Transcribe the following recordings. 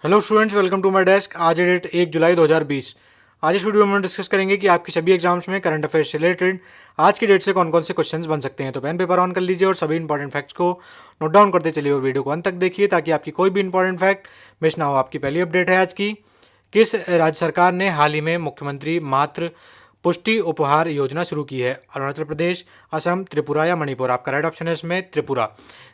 Hello students, welcome to my desk. आज है date 1 जुलाई 2020। आज इस वीडियो में हम डिस्कस करेंगे कि आपके सभी एग्जाम्स में करंट अफेयर्स से रिलेटेड आज की डेट से कौन कौन से क्वेश्चंस बन सकते हैं। तो पेन पेपर ऑन कर लीजिए और सभी इंपॉर्टेंट फैक्ट्स को नोट डाउन करते चलिए और वीडियो को अंत तक देखिए ताकि आपकी कोई भी इंपॉर्टेंट फैक्ट मिस ना हो। आपकी पहली अपडेट है आज की। किस राज्य सरकार ने हाल ही में मुख्यमंत्री मातृ पुष्टि उपहार योजना शुरू की है? अरुणाचल प्रदेश, असम, त्रिपुरा या मणिपुर? आपका राइट ऑप्शन है इसमें त्रिपुरा।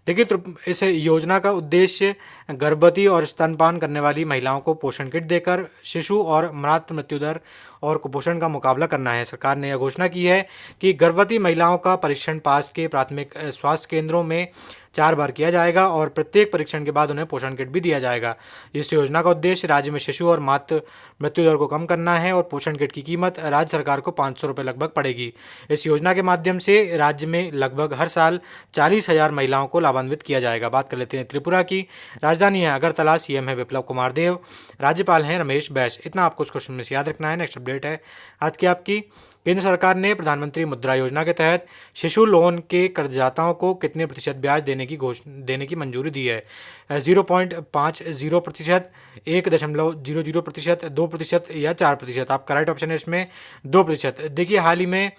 देखिए, इस योजना का उद्देश्य गर्भवती और स्तनपान करने वाली महिलाओं को पोषण किट देकर शिशु और मातृ मृत्यु दर और कुपोषण का मुकाबला करना है। सरकार ने यह घोषणा की है कि गर्भवती महिलाओं का परीक्षण पास के प्राथमिक स्वास्थ्य केंद्रों में 4 बार किया जाएगा और प्रत्येक परीक्षण के बाद उन्हें पोषण किट भी दिया जाएगा। इस योजना का उद्देश्य राज्य में शिशु और मातृ मृत्यु दर को कम करना है और पोषण किट की कीमत राज्य सरकार को 500 रुपये लगभग पड़ेगी। इस योजना के माध्यम से राज्य में लगभग हर साल 40,000 महिलाओं को लाभान्वित किया जाएगा। बात कर लेते हैं त्रिपुरा की। राजधानी है अगरतला, सीएम है विप्लव कुमार देव, राज्यपाल हैं रमेश बैस। इतना आपको इस क्वेश्चन में से याद रखना है। नेक्स्ट अपडेट है आज की आपकी। केंद्र सरकार ने प्रधानमंत्री मुद्रा योजना के तहत शिशु लोन के कर्जदाताओं को कितने प्रतिशत ब्याज देने की मंजूरी दी है? 0.50%, 1.00%, 2% या 4%? आपका राइट ऑप्शन है इसमें 2%। देखिए, हाल ही में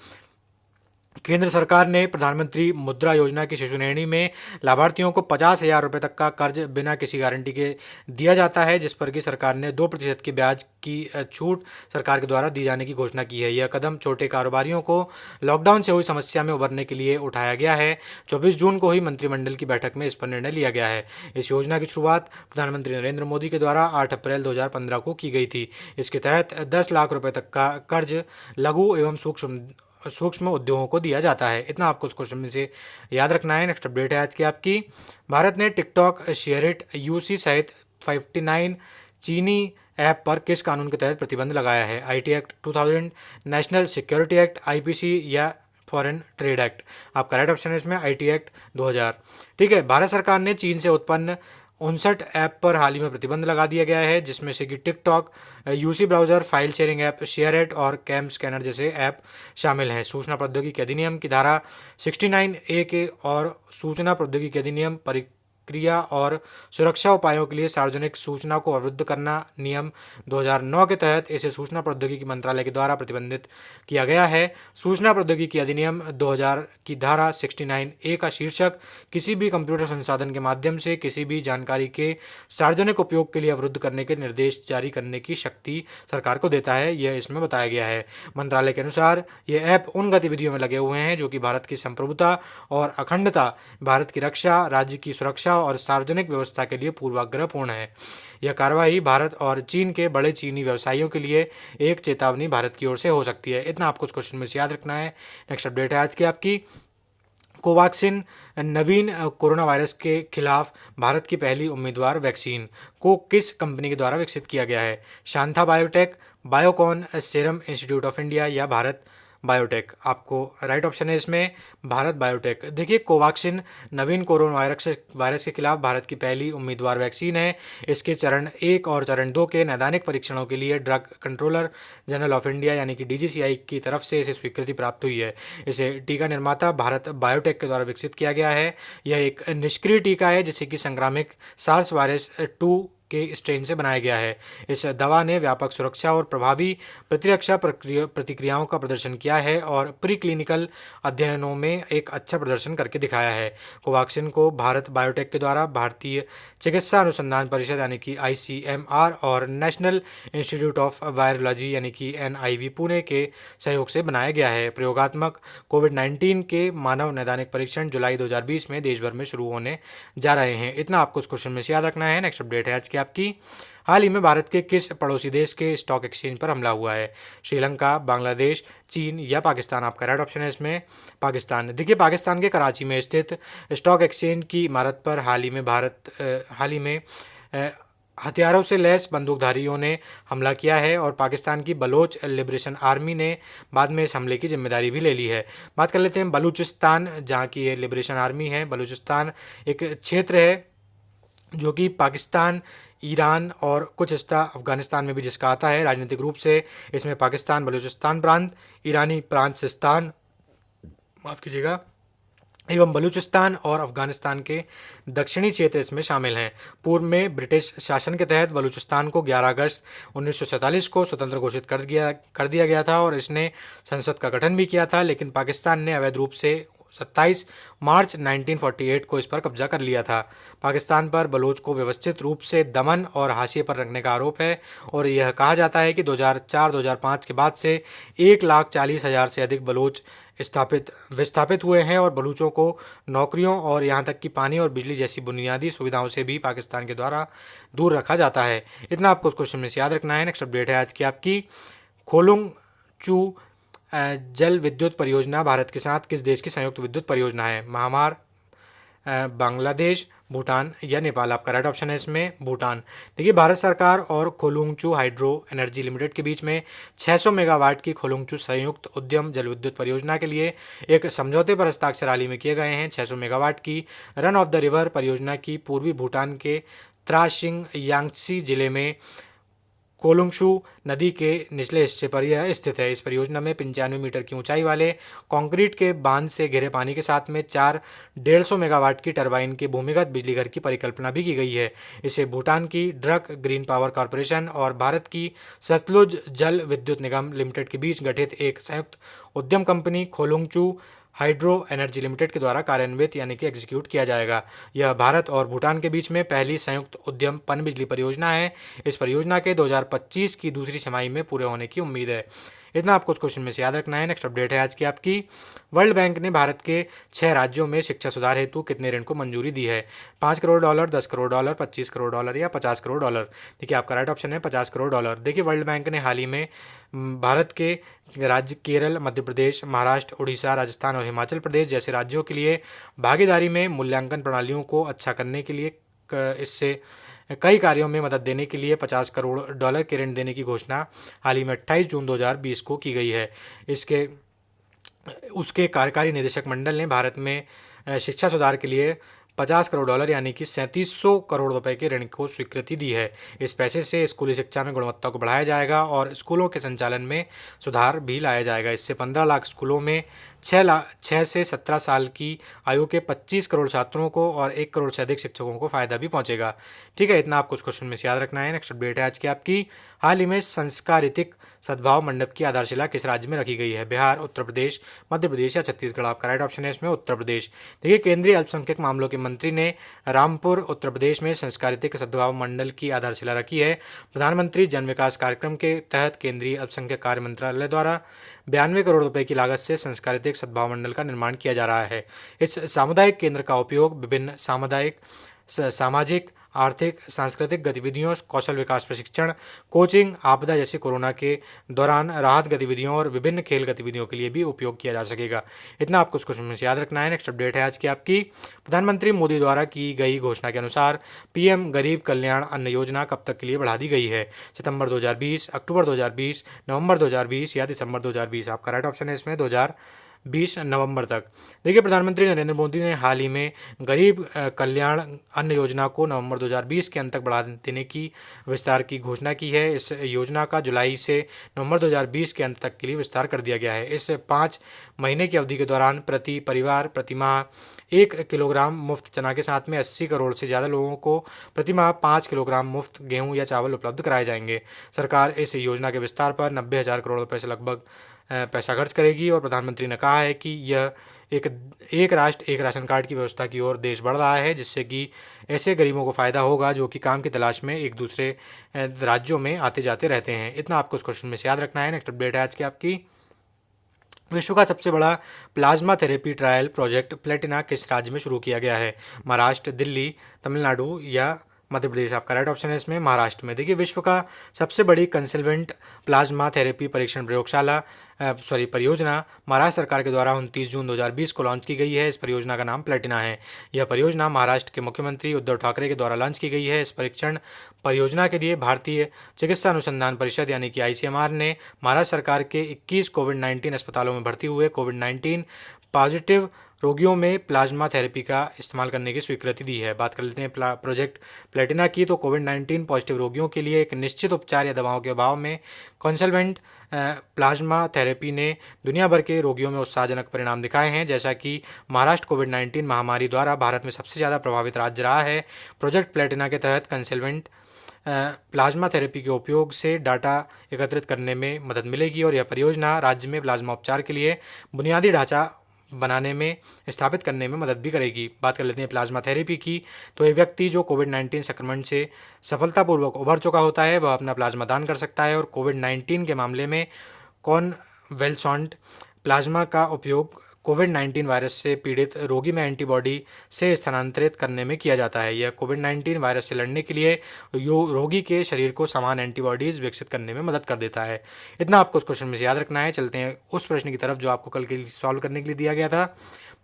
केंद्र सरकार ने प्रधानमंत्री मुद्रा योजना की शिशु श्रेणी में लाभार्थियों को 50,000 रुपये तक का कर्ज बिना किसी गारंटी के दिया जाता है, जिस पर कि सरकार ने 2% की ब्याज की छूट सरकार के द्वारा दी जाने की घोषणा की है। यह कदम छोटे कारोबारियों को लॉकडाउन से हुई समस्या में उभरने के लिए उठाया गया है। 24 जून को ही मंत्रिमंडल की बैठक में इस पर निर्णय लिया गया है। इस योजना की शुरुआत प्रधानमंत्री नरेंद्र मोदी के द्वारा 8 अप्रैल 2015 को की गई थी। इसके तहत 10 लाख रुपये तक का कर्ज लघु एवं सूक्ष्म उद्योगों को दिया जाता है। इतना आपको उस क्वेश्चन में से याद रखना है। नेक्स्ट अपडेट है आज की आपकी। भारत ने टिकटॉक, शेयरिट, यूसी सहित 59 चीनी ऐप पर किस कानून के तहत प्रतिबंध लगाया है? IT act 2000, national security act, IPC या फॉरेन ट्रेड एक्ट? आपका राइट ऑप्शन है इसमें आईटी एक्ट 2000। ठीक है, भारत सरकार ने चीन से उत्पन्न 59 ऐप पर हाल ही में प्रतिबंध लगा दिया गया है, जिसमें से कि TikTok, UC browser, file sharing app, SHAREit और कैम स्कैनर जैसे ऐप शामिल हैं। सूचना प्रौद्योगिकी अधिनियम की धारा 69A के और सूचना प्रौद्योगिकी अधिनियम प्रक्रिया और सुरक्षा उपायों के लिए सार्वजनिक सूचना को अवरुद्ध करना नियम 2009 के तहत इसे सूचना प्रौद्योगिकी मंत्रालय के द्वारा प्रतिबंधित किया गया है। सूचना प्रौद्योगिकी अधिनियम 2000 की धारा 69A का शीर्षक किसी भी कंप्यूटर संसाधन के माध्यम से किसी भी जानकारी के सार्वजनिक उपयोग के लिए अवरुद्ध करने के निर्देश जारी करने की शक्ति सरकार को देता है, यह इसमें बताया गया है। मंत्रालय के अनुसार ये ऐप उन गतिविधियों में लगे हुए हैं जो कि भारत की संप्रभुता और अखंडता, भारत की रक्षा, राज्य की सुरक्षा और सार्वजनिक व्यवस्था के लिए पूर्वाग्रहपूर्ण है। यह कार्रवाई भारत और चीन के बड़े चीनी व्यवसायियों के लिए एक चेतावनी भारत की ओर से हो सकती है। इतना आपको क्वेश्चन में से याद रखना है। नेक्स्ट अपडेट है आज की आपकी। कोवैक्सीन नवीन कोरोना वायरस के खिलाफ भारत की पहली उम्मीदवार वैक्सीन को किस कंपनी के द्वारा विकसित किया गया है? Shantha biotech, Biocon, serum institute of India या भारत बायोटेक? आपको राइट ऑप्शन है इसमें भारत बायोटेक। देखिए, कोवैक्सीन नवीन कोरोना वायरस के खिलाफ भारत की पहली उम्मीदवार वैक्सीन है। इसके चरण 1 और चरण 2 के नैदानिक परीक्षणों के लिए drug controller general of India यानी कि डीजीसीआई की तरफ से इसे स्वीकृति प्राप्त हुई है। इसे टीका निर्माता भारत बायोटेक के द्वारा विकसित किया गया है। यह एक निष्क्रिय टीका है जिसे कि संक्रामक सार्स वायरस 2 के स्ट्रेन से बनाया गया है। इस दवा ने व्यापक सुरक्षा और प्रभावी प्रतिरक्षा प्रतिक्रियाओं का प्रदर्शन किया है और प्री क्लिनिकल अध्ययनों में एक अच्छा प्रदर्शन करके दिखाया है। कोवैक्सीन को भारत बायोटेक के द्वारा भारतीय चिकित्सा अनुसंधान परिषद यानी कि आईसीएमआर और नेशनल इंस्टीट्यूट ऑफ वायरोलॉजी यानी कि एनआईवी पुणे के सहयोग से बनाया गया है। प्रयोगात्मक कोविड-19 के मानव नैदानिक परीक्षण जुलाई 2020 में देश भर में शुरू होने जा रहे हैं। इतना आपको इस क्वेश्चन में से याद रखना है। नेक्स्ट अपडेट है आज की आपकी। हाल ही में भारत के किस पड़ोसी देश के स्टॉक एक्सचेंज पर हमला हुआ है? श्रीलंका, बांग्लादेश, चीन या पाकिस्तान? आपका राइट ऑप्शन है इसमें पाकिस्तान। देखिए, पाकिस्तान के कराची में स्थित स्टॉक एक्सचेंज की इमारत पर हाल ही में हथियारों से लैस बंदूकधारियों ने हमला किया है और पाकिस्तान की बलोच लिबरेशन आर्मी ने बाद में इस हमले की जिम्मेदारी भी ले ली है। बात कर लेते हैं बलूचिस्तान, जहाँ की ये लिबरेशन आर्मी है। बलूचिस्तान एक क्षेत्र है जो कि पाकिस्तान, ईरान और कुछ हिस्सा अफगानिस्तान में भी जिसका आता है। राजनीतिक रूप से इसमें पाकिस्तान बलूचिस्तान प्रांत, ईरानी प्रांत सिस्तान, माफ़ कीजिएगा, एवं बलूचिस्तान और अफगानिस्तान के दक्षिणी क्षेत्र इसमें शामिल हैं। पूर्व में ब्रिटिश शासन के तहत बलूचिस्तान को 11 अगस्त 1947 को स्वतंत्र घोषित कर दिया गया था और इसने संसद का गठन भी किया था, लेकिन पाकिस्तान ने अवैध रूप से 27 मार्च 1948 को इस पर कब्जा कर लिया था। पाकिस्तान पर बलूच को व्यवस्थित रूप से दमन और हाशिए पर रखने का आरोप है और यह कहा जाता है कि 2004-2005 के बाद से 1,40,000 से अधिक बलूच विस्थापित हुए हैं और बलूचों को नौकरियों और यहाँ तक कि पानी और बिजली जैसी बुनियादी सुविधाओं से भी पाकिस्तान के द्वारा दूर रखा जाता है। इतना आपको उस क्वेश्चन में से याद रखना है। नेक्स्ट अपडेट है आज की आपकी, खोलुंग चू जल विद्युत परियोजना भारत के साथ किस देश की संयुक्त विद्युत परियोजना है? म्यांमार, बांग्लादेश, भूटान या नेपाल? आपका राइट ऑप्शन है इसमें भूटान। देखिए, भारत सरकार और खोलुंगचू हाइड्रो एनर्जी लिमिटेड के बीच में 600 मेगावाट की खोलुंगचू संयुक्त उद्यम जल विद्युत परियोजना के लिए एक समझौते पर हस्ताक्षर हाल ही में किए गए हैं। 600 मेगावाट की रन ऑफ द रिवर परियोजना की पूर्वी भूटान के त्रासिंग यांगसी जिले में कोलुंगशू नदी के निचले हिस्से पर यह स्थित है। इस परियोजना में 95 मीटर की ऊंचाई वाले कंक्रीट के बांध से घिरे पानी के साथ में 4 150 मेगावाट की टरबाइन के भूमिगत बिजली घर की परिकल्पना भी की गई है। इसे भूटान की ड्रक ग्रीन पावर कॉरपोरेशन और भारत की सतलुज जल विद्युत निगम लिमिटेड के बीच गठित एक संयुक्त उद्यम कंपनी खोलुंगचू हाइड्रो एनर्जी लिमिटेड के द्वारा कार्यान्वित यानी कि एग्जीक्यूट किया जाएगा। यह भारत और भूटान के बीच में पहली संयुक्त उद्यम पनबिजली परियोजना है। इस परियोजना के 2025 की दूसरी छमाही में पूरे होने की उम्मीद है। इतना आपको उस क्वेश्चन में से याद रखना है। नेक्स्ट अपडेट है आज की आपकी, वर्ल्ड बैंक ने भारत के 6 राज्यों में शिक्षा सुधार हेतु कितने ऋण को मंजूरी दी है? $5 करोड़, $10 करोड़, $25 करोड़ या $50 करोड़? देखिए, आपका राइट ऑप्शन है $50 करोड़। देखिए, वर्ल्ड बैंक ने हाल ही में भारत के राज्य केरल, मध्य प्रदेश, महाराष्ट्र, उड़ीसा, राजस्थान और हिमाचल प्रदेश जैसे राज्यों के लिए भागीदारी में मूल्यांकन प्रणालियों को अच्छा करने के लिए इससे कई कार्यों में मदद देने के लिए $50 करोड़ के ऋण देने की घोषणा हाल ही में 28 जून 2020 को की गई है। उसके कार्यकारी निदेशक मंडल ने भारत में शिक्षा सुधार के लिए $50 करोड़ यानी कि 3700 करोड़ रुपए के ऋण को स्वीकृति दी है। इस पैसे से स्कूली शिक्षा में गुणवत्ता को बढ़ाया जाएगा और स्कूलों के संचालन में सुधार भी लाया जाएगा। इससे 15 लाख स्कूलों में 6 से 17 साल की आयु के 25 करोड़ छात्रों को और 1 करोड़ से अधिक शिक्षकों को फायदा भी पहुंचेगा। ठीक है, इतना आपको उस क्वेश्चन में से याद रखना है। नेक्स्ट अपडेट है आज की आपकी, हाल ही में संस्कारितिक सद्भाव मंडप की आधारशिला किस राज्य में रखी गई है? बिहार, उत्तर प्रदेश, मध्य प्रदेश या छत्तीसगढ़? आपका राइट ऑप्शन है इसमें उत्तर प्रदेश। देखिए, केंद्रीय अल्पसंख्यक मामलों के मंत्री ने रामपुर, उत्तर प्रदेश में संस्कारितिक सद्भाव मंडल की आधारशिला रखी है। प्रधानमंत्री जन विकास कार्यक्रम के तहत केंद्रीय अल्पसंख्यक कार्य मंत्रालय द्वारा 92 करोड़ रुपए की लागत से संस्कारितिक सद्भाव मंडल का निर्माण किया जा रहा है। इस सामुदायिक केंद्र का उपयोग विभिन्न सामाजिक, आर्थिक, सांस्कृतिक गतिविधियों, कौशल विकास प्रशिक्षण, कोचिंग, आपदा जैसे कोरोना के दौरान राहत गतिविधियों और विभिन्न खेल गतिविधियों के लिए भी उपयोग किया जा सकेगा। इतना आपको उस क्वेश्चन में से याद रखना है। नेक्स्ट अपडेट है आज की आपकी, प्रधानमंत्री मोदी द्वारा की गई घोषणा के अनुसार पीएम गरीब कल्याण अन्न योजना कब तक के लिए बढ़ा दी गई है? सितंबर 2020, अक्टूबर 2020, नवंबर 2020 या दिसंबर 2020? आपका राइट ऑप्शन है इसमें 2020 नवंबर तक। देखिए, प्रधानमंत्री नरेंद्र मोदी ने हाल ही में गरीब कल्याण अन्न योजना को नवंबर 2020 के अंत तक बढ़ा देने की विस्तार की घोषणा की है। इस योजना का जुलाई से नवंबर 2020 के अंत तक के लिए विस्तार कर दिया गया है। इस 5 महीने की अवधि के दौरान प्रति परिवार प्रति माह 1 किलोग्राम मुफ्त चना के साथ में 80 करोड़ से ज़्यादा लोगों को प्रति माह 5 किलोग्राम मुफ्त गेहूं या चावल उपलब्ध कराए जाएंगे। सरकार इस योजना के विस्तार पर 90,000 करोड़ रुपये से लगभग पैसा खर्च करेगी और प्रधानमंत्री ने कहा है कि यह एक राष्ट्र एक राशन कार्ड की व्यवस्था की ओर देश बढ़ रहा है, जिससे कि ऐसे गरीबों को फ़ायदा होगा जो कि काम की तलाश में एक दूसरे राज्यों में आते जाते रहते हैं। इतना आपको उस क्वेश्चन में से याद रखना है। नेक्स्ट अपडेट है आज की आपकी, विश्व का सबसे बड़ा plasma therapy trial project Platina किस राज्य में शुरू किया गया है? महाराष्ट्र, दिल्ली, तमिलनाडु या मध्य प्रदेश? आपका राइट ऑप्शन है इसमें महाराष्ट्र में। देखिए, विश्व का सबसे बड़ी कंसल्वेंट प्लाज्मा थेरेपी परीक्षण परियोजना महाराष्ट्र सरकार के द्वारा 29 जून 2020 को लॉन्च की गई है। इस परियोजना का नाम प्लेटिना है। यह परियोजना महाराष्ट्र के मुख्यमंत्री उद्धव ठाकरे के द्वारा लॉन्च की गई है। इस परीक्षण परियोजना के लिए भारतीय चिकित्सा अनुसंधान परिषद यानी कि ICMR ने महाराष्ट्र सरकार के 21 कोविड-19 अस्पतालों में भर्ती हुए कोविड-19 पॉजिटिव रोगियों में प्लाज्मा थेरेपी का इस्तेमाल करने की स्वीकृति दी है। बात कर लेते हैं प्रोजेक्ट प्लेटिना की। तो कोविड-19 पॉजिटिव रोगियों के लिए एक निश्चित उपचार या दवाओं के अभाव में कॉन्सल्वेंट प्लाज्मा थेरेपी ने दुनिया भर के रोगियों में उत्साहजनक परिणाम दिखाए हैं। जैसा कि महाराष्ट्र कोविड-19 महामारी द्वारा भारत में सबसे ज़्यादा प्रभावित राज्य रहा है। प्रोजेक्ट प्लेटिना के तहत कॉन्सल्वेंट प्लाज्मा थेरेपी के उपयोग से डाटा एकत्रित करने में मदद मिलेगी और यह परियोजना राज्य में प्लाज्मा उपचार के लिए बुनियादी ढांचा बनाने में स्थापित करने में मदद भी करेगी। बात कर लेते हैं प्लाज्मा थेरेपी की। तो एक व्यक्ति जो कोविड-19 संक्रमण से सफलतापूर्वक उभर चुका होता है वह अपना प्लाज्मा दान कर सकता है। और कोविड-19 के मामले में कॉनवेल्सॉन्ट प्लाज्मा का उपयोग कोविड-19 वायरस से पीड़ित रोगी में एंटीबॉडी से स्थानांतरित करने में किया जाता है। यह कोविड-19 वायरस से लड़ने के लिए रोगी के शरीर को समान एंटीबॉडीज़ विकसित करने में मदद कर देता है। इतना आपको उस क्वेश्चन में से याद रखना है। चलते हैं उस प्रश्न की तरफ जो आपको कल के लिए सॉल्व करने के लिए दिया गया था।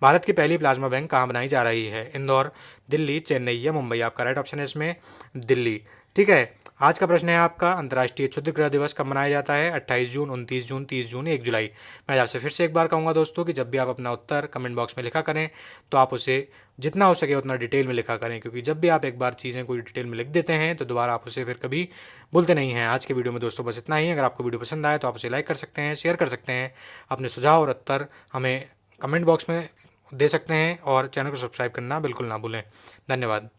भारत की पहली प्लाज्मा बैंक कहाँ बनाई जा रही है? इंदौर, दिल्ली, चेन्नई या मुंबई? आपका राइट ऑप्शन है इसमें दिल्ली। ठीक है, आज का प्रश्न है आपका, अंतर्राष्ट्रीय क्षुद्र ग्रह दिवस कब मनाया जाता है? 28 जून, 29 जून, 30 जून, 1 जुलाई? मैं आपसे फिर से एक बार कहूँगा दोस्तों कि जब भी आप अपना उत्तर कमेंट बॉक्स में लिखा करें तो आप उसे जितना हो सके उतना डिटेल में लिखा करें, क्योंकि जब भी आप एक बार चीज़ें कोई डिटेल में लिख देते हैं तो दोबारा आप उसे फिर कभी भूलते नहीं हैं। आज के वीडियो में दोस्तों बस इतना ही। अगर आपको वीडियो पसंद आए तो आप उसे लाइक कर सकते हैं, शेयर कर सकते हैं, अपने सुझाव और उत्तर हमें कमेंट बॉक्स में दे सकते हैं और चैनल को सब्सक्राइब करना बिल्कुल ना भूलें। धन्यवाद।